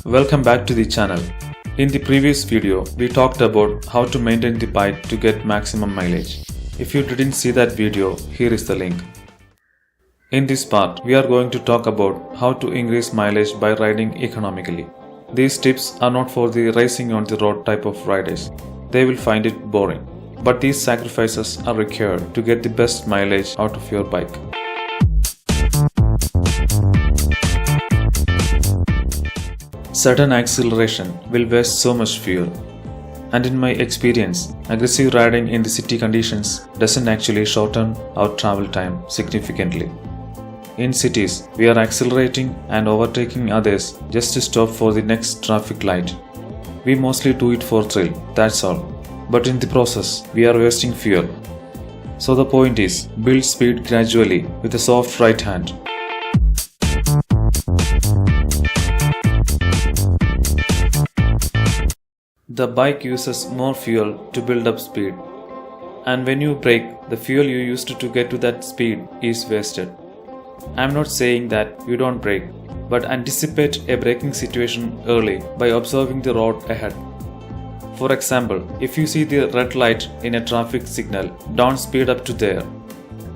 Welcome back to the channel. In the previous video, we talked about how to maintain the bike to get maximum mileage. If you didn't see that video, here is the link. In this part, we are going to talk about how to increase mileage by riding economically. These tips are not for the racing on the road type of riders. They will find it boring. But these sacrifices are required to get the best mileage out of your bike. Sudden acceleration will waste so much fuel. And in my experience, aggressive riding in the city conditions doesn't actually shorten our travel time significantly. In cities, we are accelerating and overtaking others just to stop for the next traffic light. We mostly do it for thrill, that's all. But in the process, we are wasting fuel. So the point is, build speed gradually with a soft right hand. The bike uses more fuel to build up speed. And when you brake, the fuel you used to get to that speed is wasted. I am not saying that you don't brake, but anticipate a braking situation early by observing the road ahead. For example, if you see the red light in a traffic signal, don't speed up to there.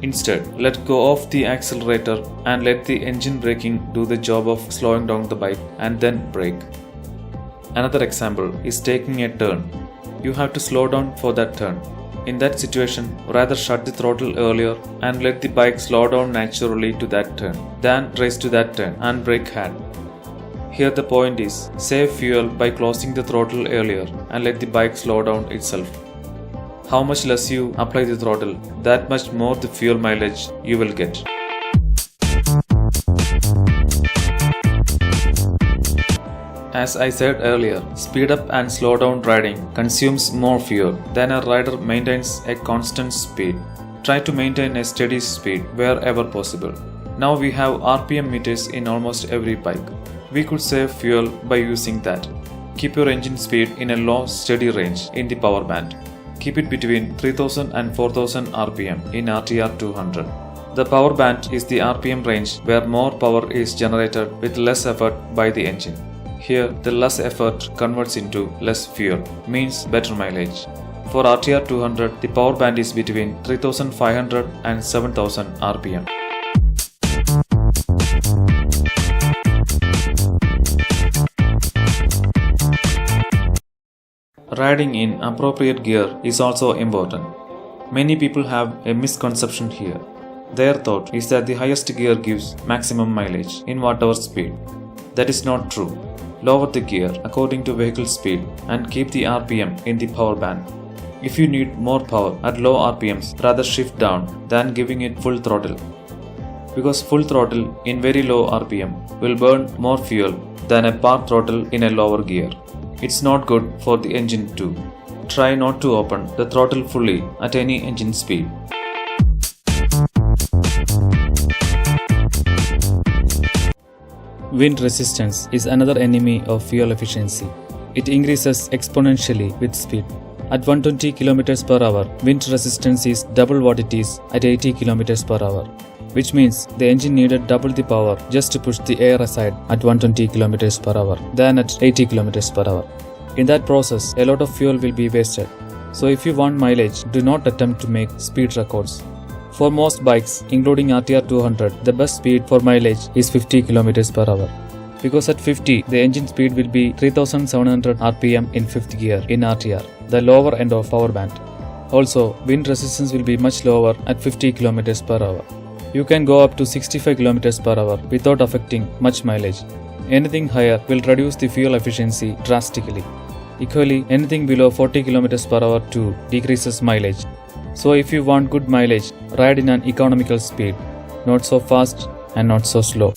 Instead, let go of the accelerator and let the engine braking do the job of slowing down the bike and then brake. Another example is taking a turn. You have to slow down for that turn. In that situation, rather shut the throttle earlier and let the bike slow down naturally to that turn, than race to that turn and brake hard. Here the point is, save fuel by closing the throttle earlier and let the bike slow down itself. How much less you apply the throttle, that much more the fuel mileage you will get. As I said earlier, speed up and slow down riding consumes more fuel than a rider maintains a constant speed. Try to maintain a steady speed wherever possible. Now we have RPM meters in almost every bike. We could save fuel by using that. Keep your engine speed in a low steady range in the power band. Keep it between 3000 and 4000 RPM in RTR 200. The power band is the RPM range where more power is generated with less effort by the engine. Here, the less effort converts into less fuel, means better mileage. For RTR 200, the power band is between 3500 and 7000 RPM. Riding in appropriate gear is also important. Many people have a misconception here. Their thought is that the highest gear gives maximum mileage in whatever speed. That is not true. Lower the gear according to vehicle speed and keep the RPM in the power band. If you need more power at low RPMs, rather shift down than giving it full throttle. Because full throttle in very low RPM will burn more fuel than a park throttle in a lower gear. It's not good for the engine too. Try not to open the throttle fully at any engine speed. Wind resistance is another enemy of fuel efficiency. It increases exponentially with speed. At 120 km per hour, wind resistance is double what it is at 80 km per hour, which means the engine needed double the power just to push the air aside at 120 km per hour than at 80 km per hour. In that process, a lot of fuel will be wasted. So if you want mileage, do not attempt to make speed records. For most bikes, including RTR 200, the best speed for mileage is 50 km per hour. Because at 50, the engine speed will be 3700 RPM in 5th gear in RTR, the lower end of power band. Also, wind resistance will be much lower at 50 km per hour. You can go up to 65 km per hour without affecting much mileage. Anything higher will reduce the fuel efficiency drastically. Equally, anything below 40 km per hour too decreases mileage. So if you want good mileage, ride in an economical speed, not so fast and not so slow.